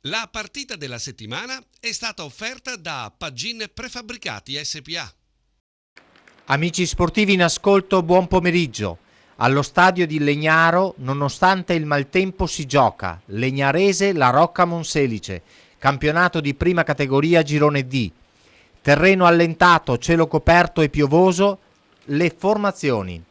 La partita della settimana è stata offerta da Pagin Prefabbricati SPA. Amici sportivi in ascolto, buon pomeriggio. Allo stadio di Legnaro, nonostante il maltempo, si gioca. Legnarese La Rocca Monselice, campionato di prima categoria girone D. Terreno allentato, cielo coperto e piovoso. Le formazioni: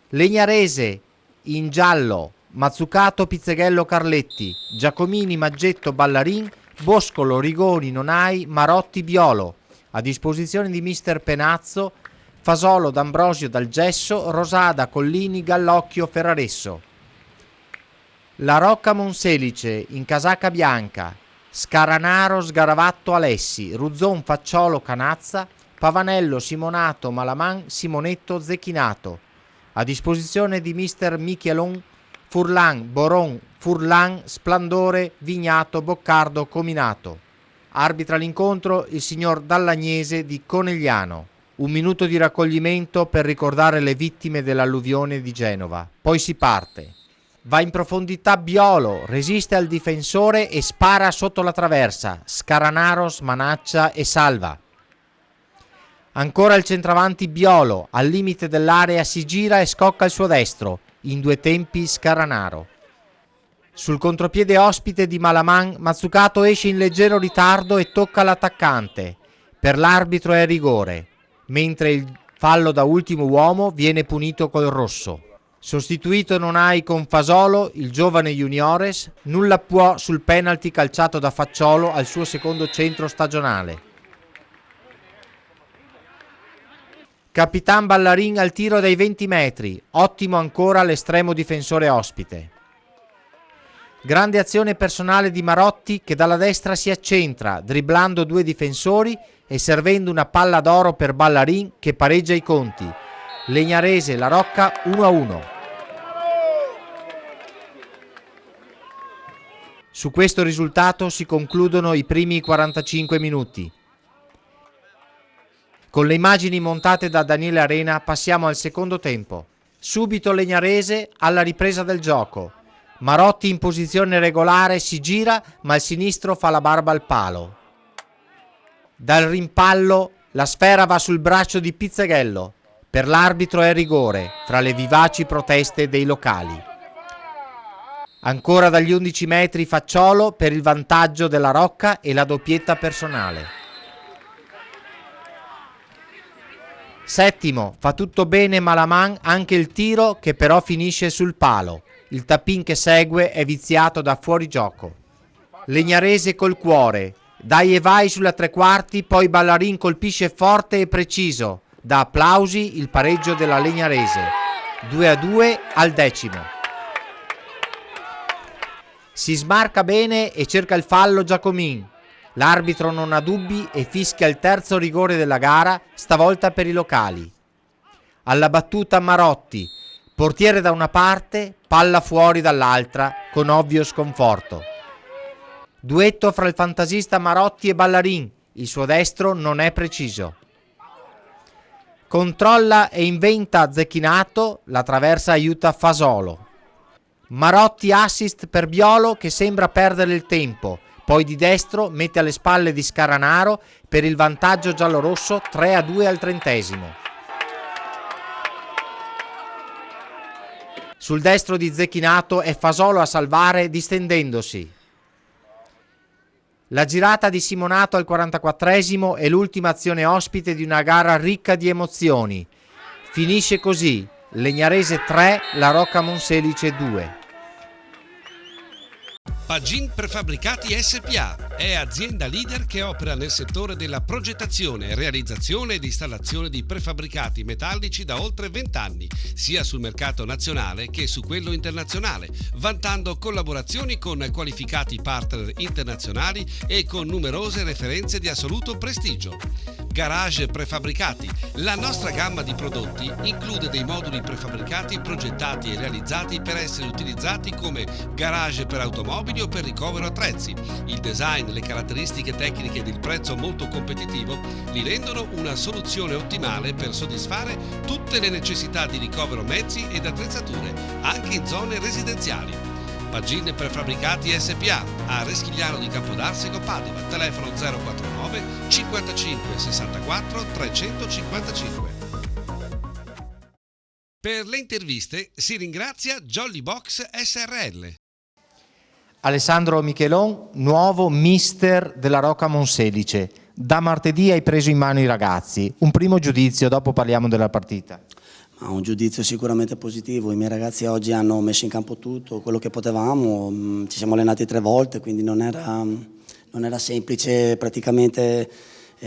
Legnarese in giallo, Mazzucato, Pizzeghello, Carletti, Giacomini, Maggetto, Ballarin, Boscolo, Rigoni, Nonai, Marotti, Biolo. A disposizione di mister Penazzo, Fasolo, D'Ambrosio, Dalgesso, Rosada, Collini, Gallocchio, Ferraresso. La Rocca Monselice in casacca bianca, Scaranaro, Sgaravatto, Alessi, Ruzzon, Facciolo, Canazza, Pavanello, Simonato, Malaman, Simonetto, Zecchinato. A disposizione di mister Michelon, Furlan, Boron, Furlan, Splandore, Vignato, Boccardo, Cominato. Arbitra l'incontro il signor Dallagnese di Conegliano. 1 minuto di raccoglimento per ricordare le vittime dell'alluvione di Genova. Poi si parte. Va in profondità Biolo, resiste al difensore e spara sotto la traversa. Scaranaro smanaccia e salva. Ancora il centravanti Biolo, al limite dell'area si gira e scocca il suo destro. In 2 tempi Scaranaro. Sul contropiede ospite di Malaman, Mazzucato esce in leggero ritardo e tocca l'attaccante. Per l'arbitro è rigore, mentre il fallo da ultimo uomo viene punito col rosso. Sostituito Nonai con Fasolo, il giovane juniores, nulla può sul penalty calciato da Facciolo al suo secondo centro stagionale. Capitan Ballarin al tiro dai 20 metri, ottimo ancora l'estremo difensore ospite. Grande azione personale di Marotti che dalla destra si accentra, dribblando 2 difensori e servendo una palla d'oro per Ballarin che pareggia i conti. Legnarese La Rocca 1-1. Su questo risultato si concludono i primi 45 minuti. Con le immagini montate da Daniele Arena passiamo al secondo tempo. Subito Legnarese alla ripresa del gioco. Marotti in posizione regolare si gira ma il sinistro fa la barba al palo. Dal rimpallo la sfera va sul braccio di Pizzeghello. Per l'arbitro è rigore, fra le vivaci proteste dei locali. Ancora dagli 11 metri Facciolo per il vantaggio della Rocca e la doppietta personale. Settimo, fa tutto bene Malaman, anche il tiro che però finisce sul palo. Il tappin che segue è viziato da fuorigioco. Legnarese col cuore, dai e vai sulla 3/4, poi Ballarin colpisce forte e preciso. Da applausi il pareggio della Legnarese. 2-2 al 10°. Si smarca bene e cerca il fallo Giacomin. L'arbitro non ha dubbi e fischia il terzo rigore della gara, stavolta per i locali. Alla battuta Marotti, portiere da una parte, palla fuori dall'altra, con ovvio sconforto. Duetto fra il fantasista Marotti e Ballarin, il suo destro non è preciso. Controlla e inventa Zecchinato, la traversa aiuta Fasolo. Marotti assist per Biolo che sembra perdere il tempo. Poi di destro mette alle spalle di Scaranaro per il vantaggio giallorosso 3-2 al 30°. Sul destro di Zecchinato è Fasolo a salvare distendendosi. La girata di Simonato al 44° è l'ultima azione ospite di una gara ricca di emozioni. Finisce così: Legnarese 3, La Rocca Monselice 2. Pagin Prefabbricati SPA è azienda leader che opera nel settore della progettazione, realizzazione ed installazione di prefabbricati metallici da oltre 20 anni, sia sul mercato nazionale che su quello internazionale, vantando collaborazioni con qualificati partner internazionali e con numerose referenze di assoluto prestigio. Garage Prefabbricati. La nostra gamma di prodotti include dei moduli prefabbricati progettati e realizzati per essere utilizzati come garage per automobili o per ricovero attrezzi. Il design, le caratteristiche tecniche ed il prezzo molto competitivo li rendono una soluzione ottimale per soddisfare tutte le necessità di ricovero mezzi ed attrezzature, anche in zone residenziali. Pagine Prefabbricati SPA a Reschigliano di Campodarsego, Padova, telefono 049 55 64 355. Per le interviste si ringrazia Jolly Box SRL. Alessandro Michelon, nuovo mister della Rocca Monselice. Da martedì hai preso in mano i ragazzi. Un primo giudizio, dopo parliamo della partita. Un giudizio sicuramente positivo. I miei ragazzi oggi hanno messo in campo tutto quello che potevamo. Ci siamo allenati 3 volte, quindi non era semplice praticamente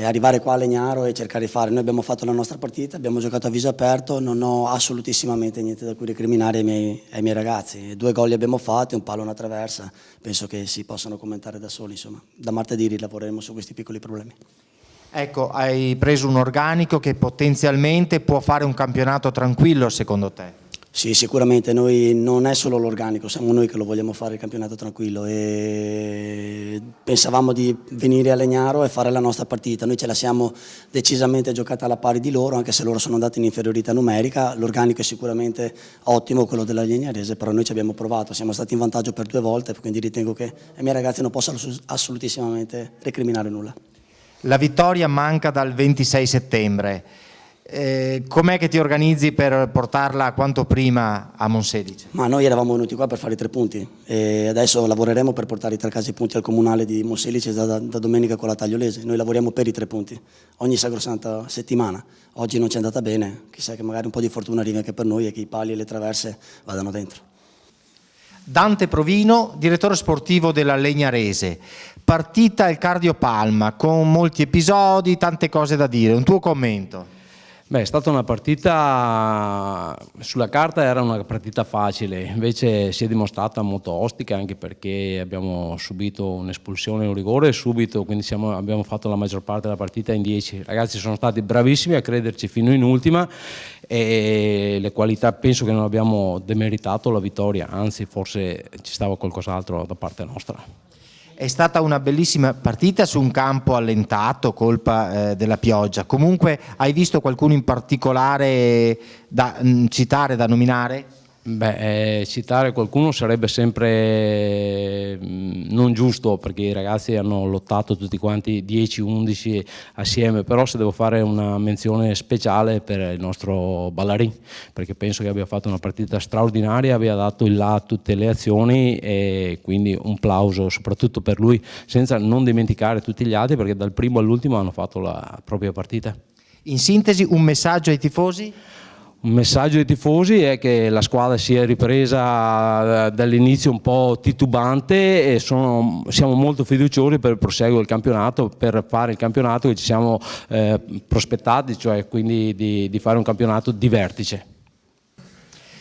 arrivare qua a Legnaro e cercare di fare. Noi abbiamo fatto la nostra partita, abbiamo giocato a viso aperto, non ho assolutissimamente niente da cui recriminare ai miei ragazzi. 2 gol li abbiamo fatti, un palo e una traversa, penso che si possano commentare da soli, insomma. Da martedì rilavoreremo su questi piccoli problemi. Ecco, hai preso un organico che potenzialmente può fare un campionato tranquillo, secondo te? Sì, sicuramente. Noi non è solo l'organico, siamo noi che lo vogliamo fare il campionato tranquillo e pensavamo di venire a Legnaro e fare la nostra partita. Noi ce la siamo decisamente giocata alla pari di loro, anche se loro sono andati in inferiorità numerica. L'organico è sicuramente ottimo, quello della Legnarese, però noi ci abbiamo provato, siamo stati in vantaggio per 2 volte, quindi ritengo che ai miei ragazzi non possano assolutissimamente recriminare nulla. La vittoria manca dal 26 settembre. Com'è che ti organizzi per portarla quanto prima a Monselice? Ma noi eravamo venuti qua per fare i 3 punti e adesso lavoreremo per portare i 3 casi punti al comunale di Monselice da domenica con la Tagliolese. Noi lavoriamo per i 3 punti ogni sacrosanta settimana. Oggi non ci è andata bene, chissà che magari un po' di fortuna arrivi anche per noi e che i pali e le traverse vadano dentro. Dante Provino, direttore sportivo della Legnarese. Partita il Cardiopalma con molti episodi, tante cose da dire. Un tuo commento? Beh, è stata una partita, sulla carta era una partita facile, invece si è dimostrata molto ostica, anche perché abbiamo subito un'espulsione e un rigore subito, quindi abbiamo fatto la maggior parte della partita in 10. I ragazzi sono stati bravissimi a crederci fino in ultima e le qualità, penso che non abbiamo demeritato la vittoria, anzi forse ci stava qualcos'altro da parte nostra. È stata una bellissima partita su un campo allentato, colpa della pioggia. Comunque, hai visto qualcuno in particolare da citare, da nominare? Beh, citare qualcuno sarebbe sempre non giusto, perché i ragazzi hanno lottato tutti quanti 10-11 assieme, però se devo fare una menzione speciale per il nostro Ballarin, perché penso che abbia fatto una partita straordinaria, abbia dato il là a tutte le azioni e quindi un plauso soprattutto per lui, senza non dimenticare tutti gli altri, perché dal primo all'ultimo hanno fatto la propria partita. In sintesi, un messaggio ai tifosi? Un messaggio ai tifosi è che la squadra si è ripresa dall'inizio un po' titubante e siamo molto fiduciosi per il proseguo del campionato, per fare il campionato che ci siamo prospettati, cioè quindi di fare un campionato di vertice.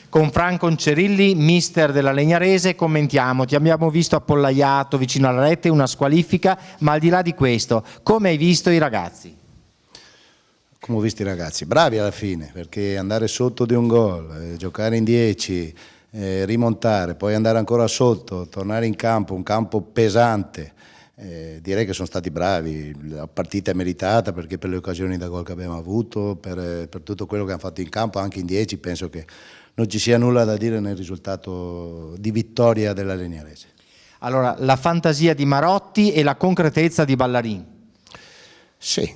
Con Franco Cerilli, mister della Legnarese, commentiamo. Ti abbiamo visto appollaiato vicino alla rete, una squalifica, ma al di là di questo, come hai visto i ragazzi? Come ho visto i ragazzi? Bravi alla fine, perché andare sotto di un gol, giocare in 10, rimontare, poi andare ancora sotto, tornare in campo, un campo pesante, direi che sono stati bravi. La partita è meritata perché per le occasioni da gol che abbiamo avuto, per tutto quello che hanno fatto in campo, anche in 10, penso che non ci sia nulla da dire nel risultato di vittoria della Legnarese. Allora, la fantasia di Marotti e la concretezza di Ballarin. Sì,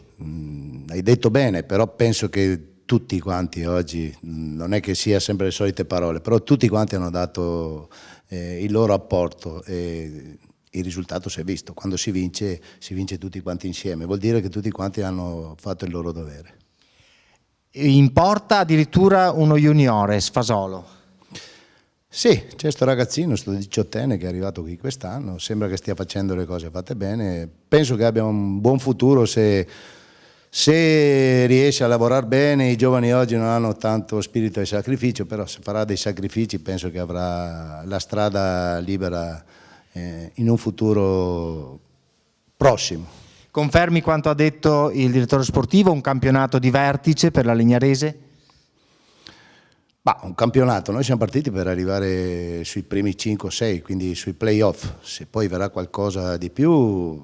hai detto bene, però penso che tutti quanti oggi, non è che sia sempre le solite parole, però tutti quanti hanno dato il loro apporto e il risultato si è visto. Quando si vince tutti quanti insieme, vuol dire che tutti quanti hanno fatto il loro dovere. In porta addirittura uno juniore, Sfasolo. Sì, c'è questo ragazzino, sto 18enne che è arrivato qui quest'anno, sembra che stia facendo le cose fatte bene, penso che abbia un buon futuro se riesce a lavorare bene. I giovani oggi non hanno tanto spirito di sacrificio, però se farà dei sacrifici penso che avrà la strada libera in un futuro prossimo. Confermi quanto ha detto il direttore sportivo, un campionato di vertice per la Legnarese? Un campionato, noi siamo partiti per arrivare sui primi 5-6, quindi sui play-off. Se poi verrà qualcosa di più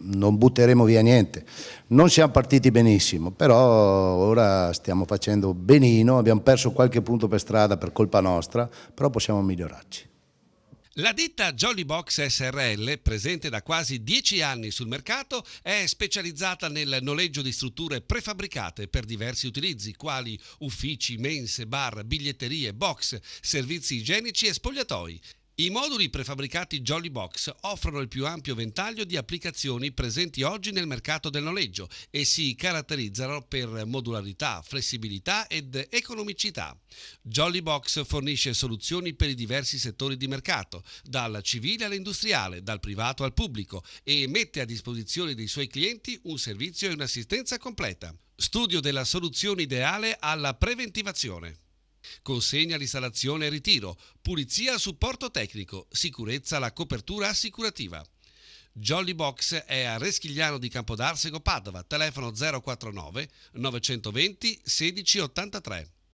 non butteremo via niente. Non siamo partiti benissimo, però ora stiamo facendo benino, abbiamo perso qualche punto per strada per colpa nostra, però possiamo migliorarci. La ditta Jolly Box SRL, presente da quasi 10 anni sul mercato, è specializzata nel noleggio di strutture prefabbricate per diversi utilizzi, quali uffici, mense, bar, biglietterie, box, servizi igienici e spogliatoi. I moduli prefabbricati Jolly Box offrono il più ampio ventaglio di applicazioni presenti oggi nel mercato del noleggio e si caratterizzano per modularità, flessibilità ed economicità. Jolly Box fornisce soluzioni per i diversi settori di mercato, dal civile all'industriale, dal privato al pubblico, e mette a disposizione dei suoi clienti un servizio e un'assistenza completa. Studio della soluzione ideale alla preventivazione. Consegna all'installazione e ritiro, pulizia al supporto tecnico, sicurezza alla copertura assicurativa. Jolly Box è a Reschigliano di Campodarsego, Padova, telefono 049 920 1683.